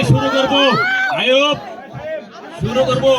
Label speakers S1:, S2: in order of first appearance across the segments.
S1: শুরু করবো আয়ুব, শুরু করবো।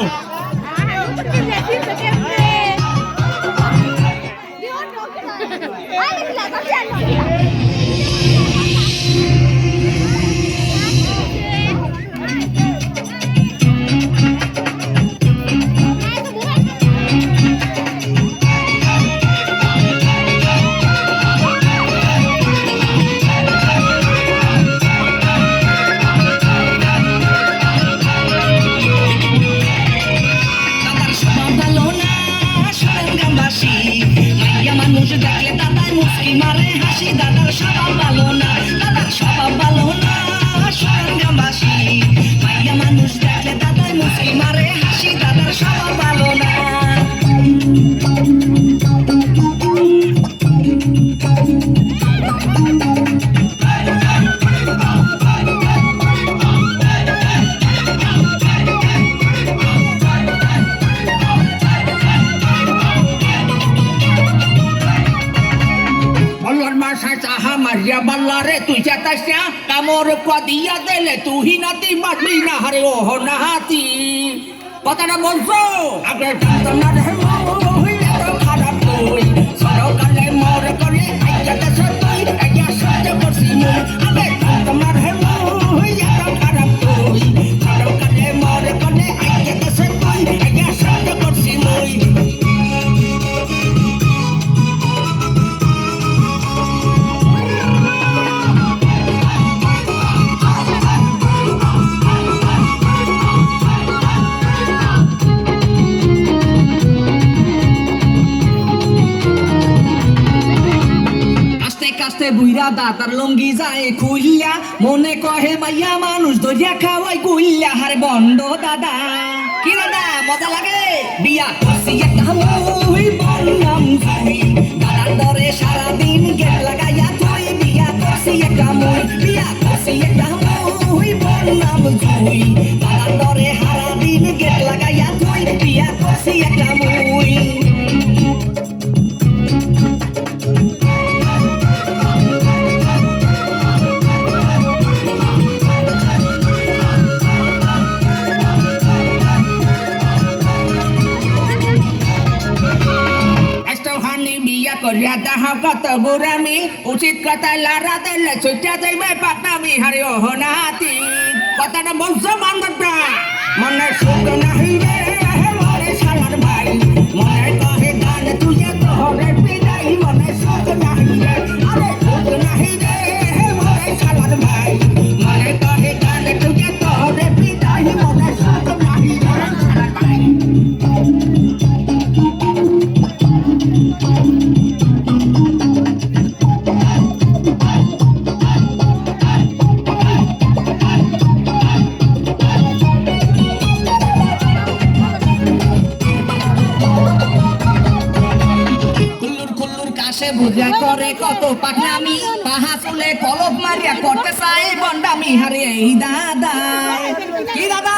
S2: মারে হাসি দাদার স্বভাব ভালো না, দাদার স্বভাব ভালো না সরঞ্জামবাসী। মাইয়া মানুষ দেখলে দাদার মুসকি মারে হাসি দাদার স্বভাব ভালো না। মারিয়া বাল্লারে তুই চেতাস না, কামড় দিয়া দিলে তুই নাতি বাঁচবি না। হারে ও নাহাতি কথাটা বলছো আগে জানতাম না রে খারাপ তুই সরকারে মর করে তুই সহ্য করছি আগে জানতাম না রে খারাপ তুই সরকারে মর করে তুই সহ্য করছি মই। বুইরা দাতার লঙ্গি যায় খুইল্লা, মনে কহে মাইয়া মানুষ দরিয়া খাওয়াই গুইল্লা। হারে বন্ড দাদা কি দাদা মজা লাগে বিয়া করছি একটা মুই বললাম দাদার দরে সারাদিন গেট লাগাইয়া তুই বিয়া করছি একটা মুই, বিয়া করছি একটা মুই বললাম তুই দাদার দরে সারাদিন গেট লাগাইয়া তুই বিয়া করছি একটা মুই। কত বুড়ামি উচিত কথা লারা দিলে ছুটে যাইবে পাতামি। হারে ও নাতি কথাটা বলছো বান্ধবটা মনে সুখ নাহি রে মনে শালার ভাই, মনে কহে গান তুই তোরে বিদায় মনে সুখ নাহি রে। আরে সুখ নাহি রে মনে শালার ভাই, মনে কহে গান তুই তোরে বিদায় মনে সুখ নাহি রে শালার ভাই। বুঝা করে কত পাকনামি পাহা চুলে কলপ মারিয়া করতে চাই বন্ডামি। হারে এই দাদা কি দাদা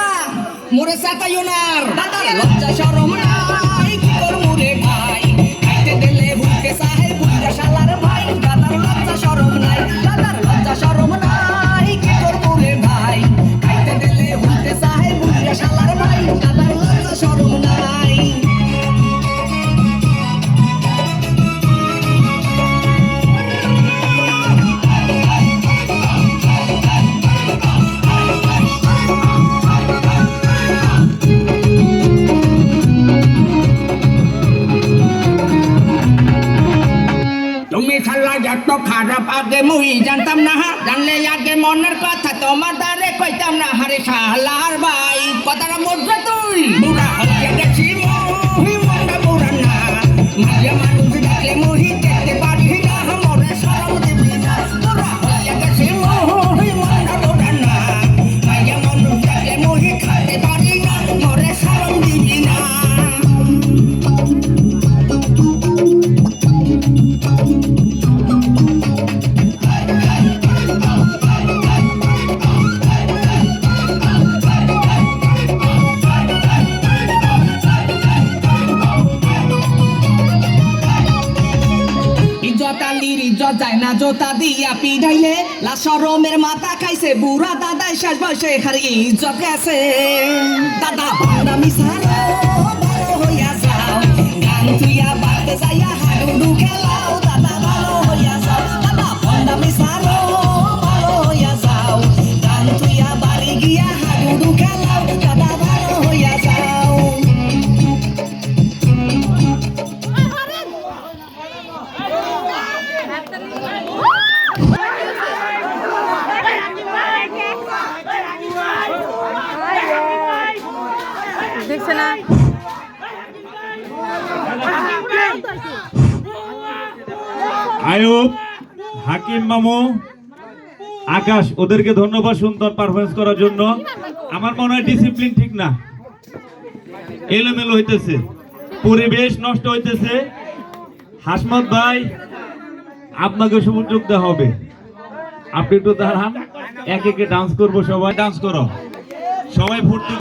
S2: মোরে সাতাইও না দাদা লজ্জা শরম নাই কি কর মোরে ভাই খাইতে দিলে হুইতে চাই বুইরা শালার ভাই। দাদার লজ্জা শরম নাই, দাদার লজ্জা শরম নাই কি কর মোরে ভাই খাইতে দিলে হুইতে চাই বুইরা শালার ভাই। দাদার লজ্জা শরম নাই। যত খারাপ আগে মুই জানতাম না, জানলে আগে মনের কথা তোমার দ্বারে কইতাম না। হারে শালার ভাই কথাটা বুঝবে তুই বুড়া হইয়া গেছি মুই মনটা বুড়া না, মাইয়া মানুষ দেখলে মুহি দেখতে পারি না মনে শরম দিবি না। বুড়া হইয়া গেছি মুই মনটা বুড়া না, মাইয়া মানুষ দেখলে মুহি খাইতে পারি না মনে শরম দিবি না। যায় না জোতা দিয়া পিঠাইলে লাশরমের মাথা খাইছে বুড়া দাদাই শেষ বয়সে হারিয়ে ইজ্জত গেছে দাদা বান্দামি সারো ভালো হইয়া যাও গান তুইয়া বাড়তে যাইয়া হাডুডু খেলাও দাদা ভালো হইয়া যাও দাদা বান্দামি সারো ভালো হইয়া যাও গান তুইয়া বাড়ি গিয়া হাডুডু খেলাও দাদা ভালো হইয়া যাও
S3: দেখছে না
S1: আয়ুব, হাকিম মামু, আকাশ ওদেরকে ধন্যবাদ সুন্দর পারফরমেন্স করার জন্য। আমার মনে হয় ডিসিপ্লিন ঠিক না, এলোমেলো হইতেছে, পরিবেশ নষ্ট হইতেছে। হাসমত ভাই, আপনাকে সুযোগ দেওয়া হবে, আপনি একটু দাঁড়ান, একে একে ডান্স করবো, সবাই ডান্স করো, সবাই ফুর্তি